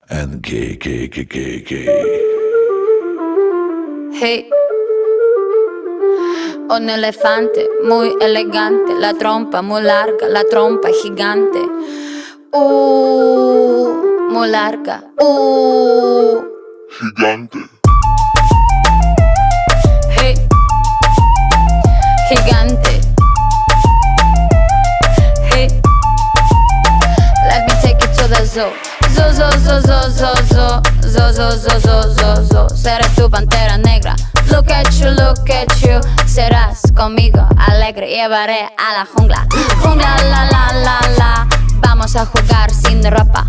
and gay. Hey, un elefante muy elegante, la trompa muy larga, la trompa gigante. Muy larga. Gigante. Hey, gigante. Hey, let me take you to the zoo. Zoo, zoo, zoo, zoo, zoo, zoo, zoo, zoo, zoo, zoo, zoo, zoo. Seré tu pantera negra. Look at you. Serás conmigo alegre. Llevaré a la jungla. Jungla, la. Vamos a jugar sin ropa.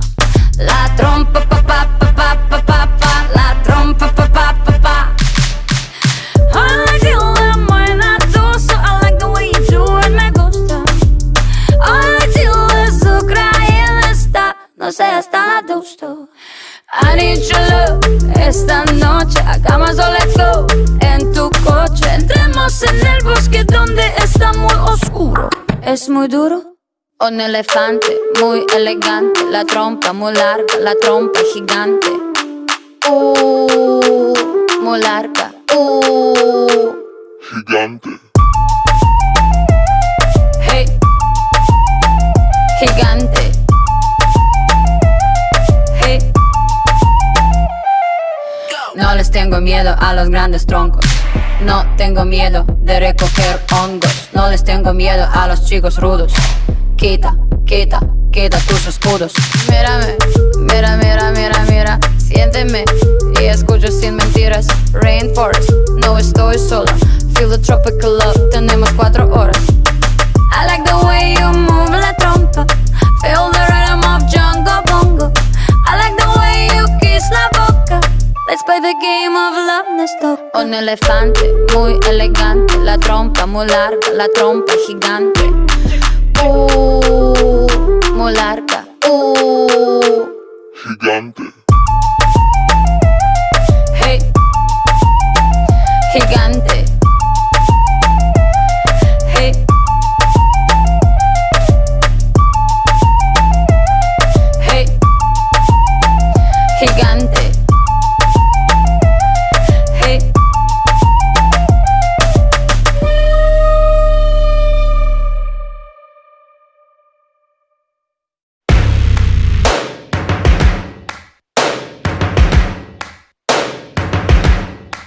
La trompa, pa. La trompa, pa. I like you la buena tuso. I like the way you do it, me gusta. I like you azúcar y está. No sé, hasta gusto. I need your love. Esta noche hagamos all let's go. En tu coche entremos en el bosque donde está muy oscuro. Es muy duro. Un elefante muy elegante, la trompa muy larga, la trompa gigante. Muy larga. Gigante. Hey, gigante. Hey. No les tengo miedo a los grandes troncos. No tengo miedo de recoger hongos. No les tengo miedo a los chicos rudos. Quita tus escudos. Mírame, mira. Siénteme y escucho sin mentiras. Rainforest, no estoy sola. Feel the tropical love, tenemos 4 horas. I like the way you move la trompa. Feel the rhythm of Jungle Bongo. I like the way you kiss la boca. Let's play the game of love, nos toca. Un elefante muy elegante, la trompa muy larga, la trompa gigante.